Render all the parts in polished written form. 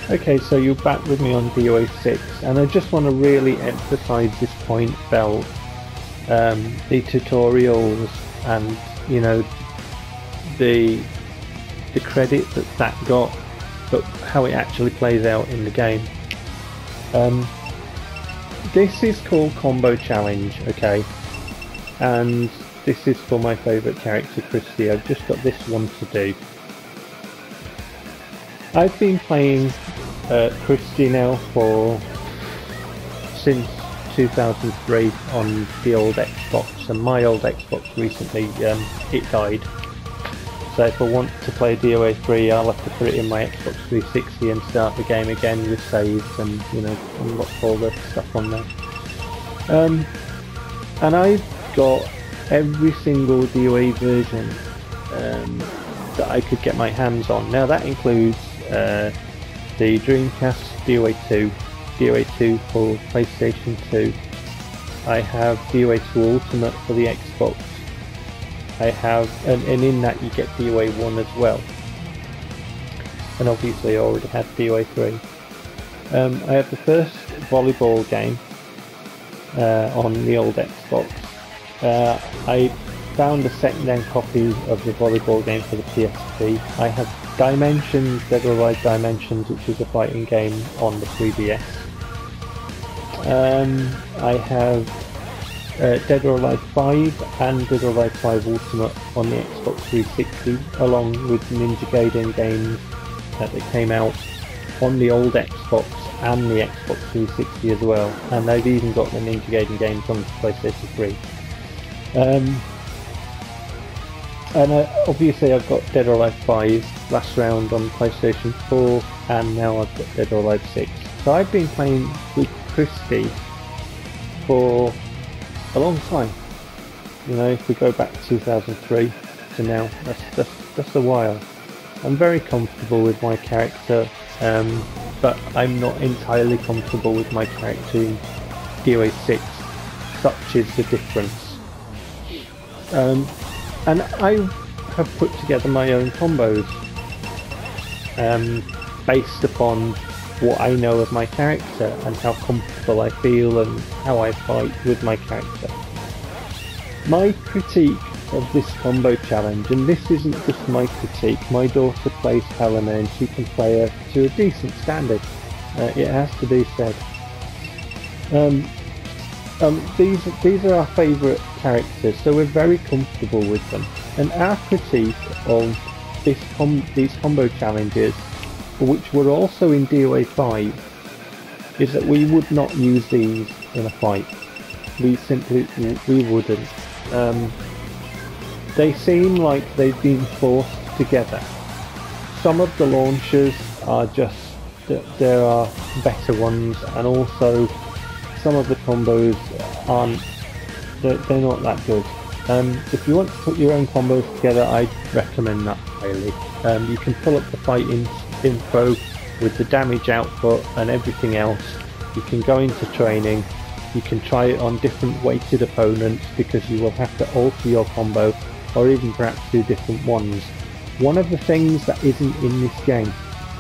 Okay, so you're back with me on DOA 6, and I just want to really emphasize this point about the tutorials and, you know, the credit that got, but how it actually plays out in the game. This is called Combo Challenge, okay, and this is for my favourite character, Christy. I've just got this one to do. I've been playing Christy now since 2003 on the old Xbox, and my old Xbox recently it died. So if I want to play DOA 3, I'll have to put it in my Xbox 360 and start the game again with saves and, you know, unlock all the stuff on there. And I've got every single DOA version that I could get my hands on. Now that includes the Dreamcast DOA 2, DOA 2 for PlayStation 2. I have DOA 2 Ultimate for the Xbox. I have, and in that you get DOA 1 as well. And obviously I already had DOA 3. I have the first volleyball game on the old Xbox. I found a second-hand copy of the volleyball game for the PSP. I have Dimensions, Dead or Alive Dimensions, which is a fighting game on the 3DS. I have Dead or Alive 5 and Dead or Alive 5 Ultimate on the Xbox 360, along with Ninja Gaiden games that came out on the old Xbox and the Xbox 360 as well. And they've even got the Ninja Gaiden games on the PlayStation 3. And obviously I've got Dead or Alive 5 last round on PlayStation 4, and now I've got Dead or Alive 6. So I've been playing with Christy for a long time. You know, if we go back to 2003 to now, that's a while. I'm very comfortable with my character, but I'm not entirely comfortable with my character in DOA 6. Such is the difference. And I have put together my own combos based upon what I know of my character and how comfortable I feel and how I fight with my character. My critique of this combo challenge, and this isn't just my critique, my daughter plays Helena and she can play her to a decent standard, it has to be said. These are our favourite characters, so we're very comfortable with them. And our critique of these combo challenges, which were also in DOA 5, is that we would not use these in a fight. We wouldn't. They seem like they've been forced together. Some of the launchers are just, there are better ones, and also some of the combos aren't, they're not that good. If you want to put your own combos together, I'd recommend that highly. You can pull up the fighting info with the damage output and everything else. You can go into training, you can try it on different weighted opponents because you will have to alter your combo, or even perhaps do different ones. One of the things that isn't in this game,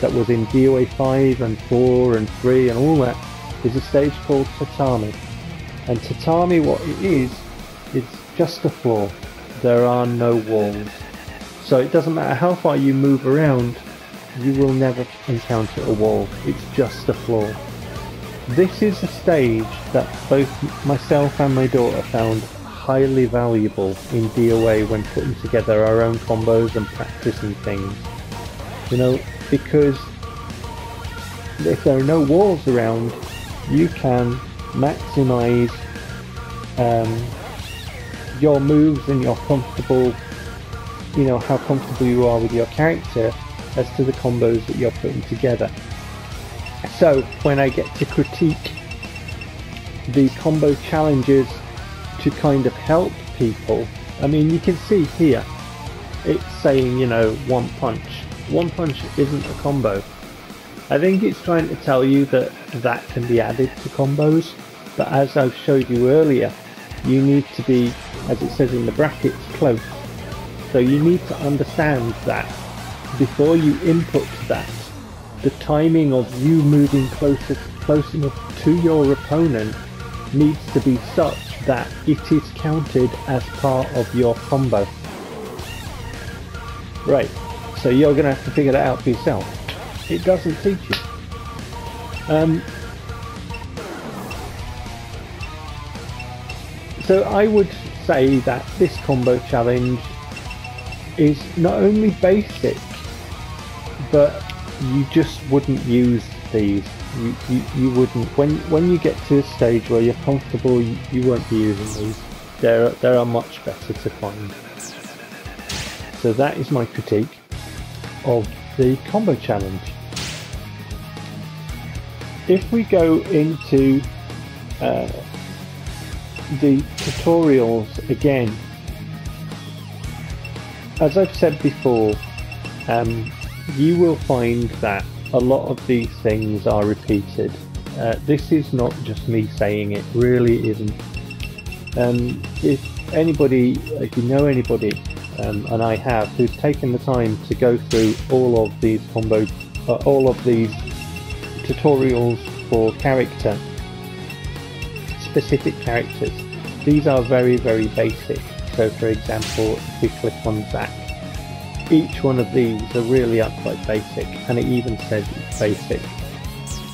that was in DOA 5 and 4 and 3 and all that, is a stage called Tatami. And Tatami, what it is just a floor. There are no walls. So it doesn't matter how far you move around, you will never encounter a wall. It's just a floor. This is a stage that both myself and my daughter found highly valuable in DOA when putting together our own combos and practicing things. You know, because if there are no walls around, you can maximize your moves and your comfortable, you know, how comfortable you are with your character as to the combos that you're putting together. So when I get to critique the combo challenges to kind of help people, I mean, you can see here it's saying, you know, one punch. One punch isn't a combo. I think it's trying to tell you that that can be added to combos, but as I've showed you earlier, you need to be, as it says in the brackets, close. So you need to understand that before you input that the timing of you moving close enough to your opponent needs to be such that it is counted as part of your combo. Right, so you're going to have to figure that out for yourself. It doesn't teach you. So I would say that this combo challenge is not only basic, but you just wouldn't use these. You wouldn't. When you get to a stage where you're comfortable, you won't be using these. There are much better to find. So that is my critique of the combo challenge. If we go into the tutorials again, as I've said before, you will find that a lot of these things are repeated. This is not just me saying it, really isn't. If you know anybody, and I have, who's taken the time to go through all of these all of these tutorials for specific characters, these are very, very basic. So for example, if we click on Zack, each one of these are really quite basic, and it even says it's basic.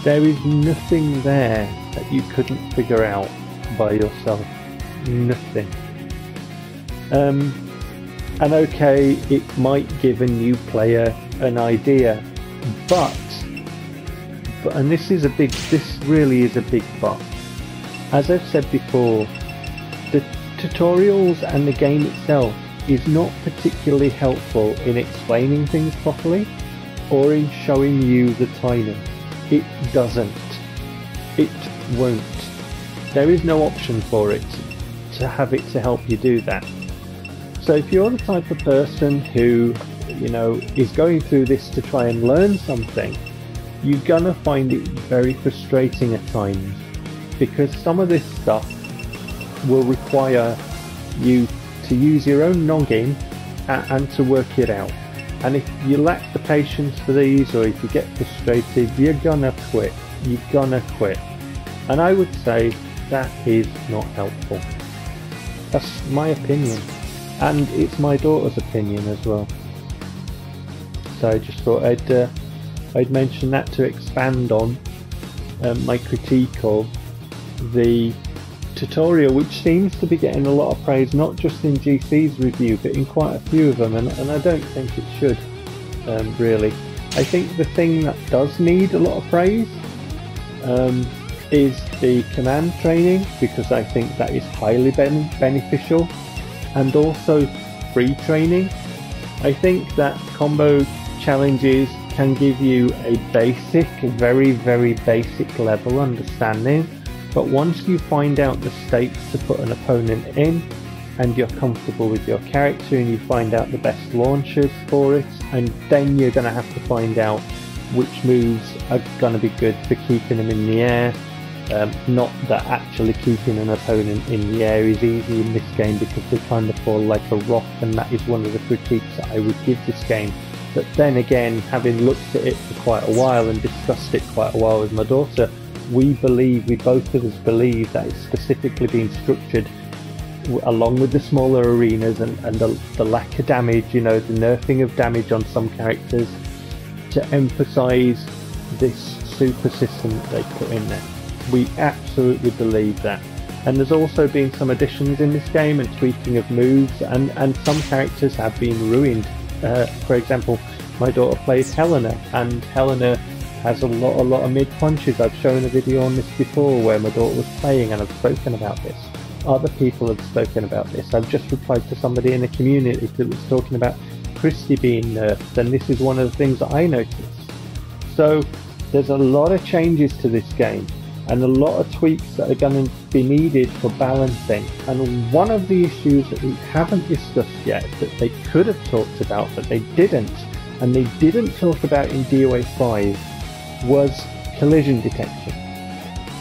There is nothing there that you couldn't figure out by yourself. Nothing. And okay, it might give a new player an idea, but and this really is a big but. As I've said before, the tutorials and the game itself is not particularly helpful in explaining things properly or in showing you the timing. It doesn't. It won't. There is no option for it to have it to help you do that. So if you're the type of person who, is going through this to try and learn something, you're gonna find it very frustrating at times, because some of this stuff will require you to use your own noggin and to work it out. And if you lack the patience for these, or if you get frustrated, you're gonna quit. You're gonna quit. And I would say that is not helpful. That's my opinion. And it's my daughter's opinion as well. So I just thought I'd mention that to expand on my critique of the tutorial, which seems to be getting a lot of praise, not just in GC's review, but in quite a few of them, and I don't think it should, really. I think the thing that does need a lot of praise is the command training, because I think that is highly beneficial, and also free training. I think that combo challenges can give you a basic, very, very basic level understanding, but once you find out the stakes to put an opponent in, and you're comfortable with your character, and you find out the best launchers for it, and then you're going to have to find out which moves are going to be good for keeping them in the air. Not that actually keeping an opponent in the air is easy in this game, because they kind of fall like a rock, and that is one of the critiques that I would give this game. But then again, having looked at it for quite a while and discussed it quite a while with my daughter, we both of us believe that it's specifically been structured along with the smaller arenas and the lack of damage, the nerfing of damage on some characters, to emphasise this super system that they put in there. We absolutely believe that. And there's also been some additions in this game and tweaking of moves, and some characters have been ruined. For example, my daughter plays Helena, and Helena has a lot of mid punches. I've shown a video on this before where my daughter was playing, and I've spoken about this. Other people have spoken about this. I've just replied to somebody in the community that was talking about Christie being nerfed, and this is one of the things that I noticed. So there's a lot of changes to this game, and a lot of tweaks that are going to be needed for balancing. And one of the issues that we haven't discussed yet, that they could have talked about but they didn't, and they didn't talk about in DOA 5, was collision detection.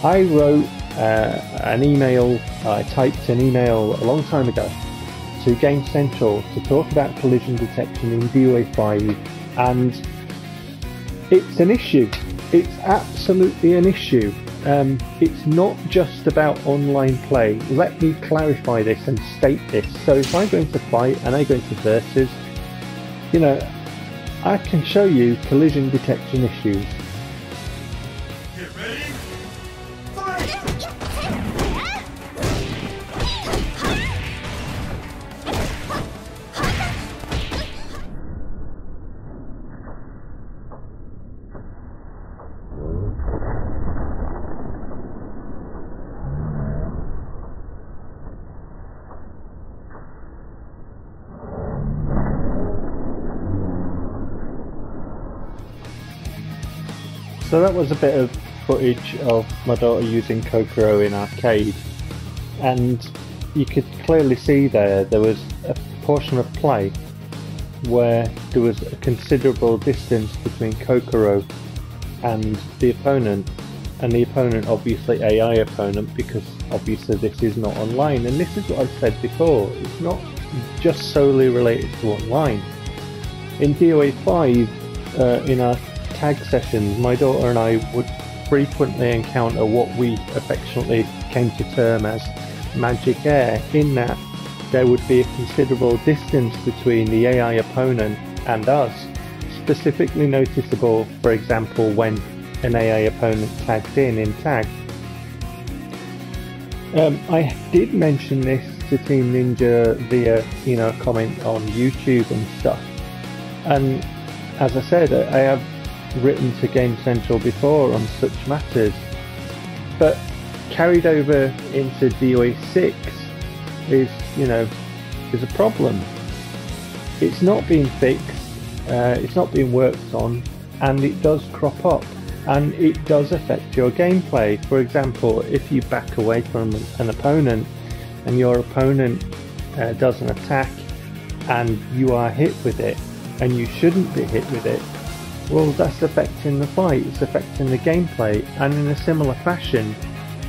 I wrote I typed an email a long time ago to Game Central to talk about collision detection in DOA 5, and it's an issue. It's absolutely an issue. It's not just about online play. Let me clarify this and state this. So if I go into fight and I go into versus, you know, I can show you collision detection issues. Get ready, fight! So that was a bit of footage of my daughter using Kokoro in arcade, and you could clearly see there was a portion of play where there was a considerable distance between Kokoro and the opponent, and the opponent obviously AI opponent, because obviously this is not online. And this is what I've said before, it's not just solely related to online. In DOA 5, in our tag sessions, my daughter and I would frequently encounter what we affectionately came to term as magic air, in that there would be a considerable distance between the AI opponent and us, specifically noticeable, for example, when an AI opponent tagged in tag. I did mention this to Team Ninja via, you know, a comment on YouTube and stuff, and as I said, I have written to Game Central before on such matters, but carried over into DOA 6 is, you know, is a problem. It's not being fixed, it's not being worked on, and it does crop up, and it does affect your gameplay. For example, if you back away from an opponent and your opponent does an attack and you are hit with it, and you shouldn't be hit with it, well, that's affecting the fight, it's affecting the gameplay. And in a similar fashion,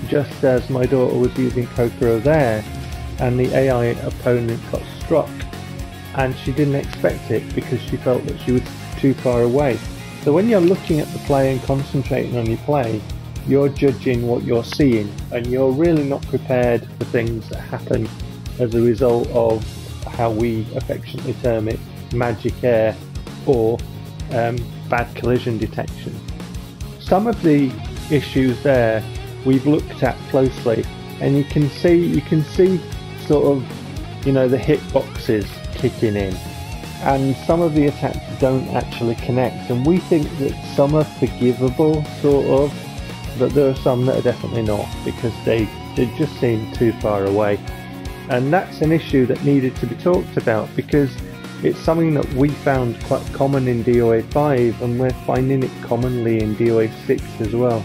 just as my daughter was using Kokoro there, and the AI opponent got struck, and she didn't expect it because she felt that she was too far away. So when you're looking at the play and concentrating on your play, you're judging what you're seeing, and you're really not prepared for things that happen as a result of how we affectionately term it, magic air, or bad collision detection. Some of the issues there we've looked at closely, and you can see sort of, you know, the hitboxes kicking in, and some of the attacks don't actually connect, and we think that some are forgivable, sort of, but there are some that are definitely not, because they just seem too far away. And that's an issue that needed to be talked about, because it's something that we found quite common in DOA 5, and we're finding it commonly in DOA 6 as well.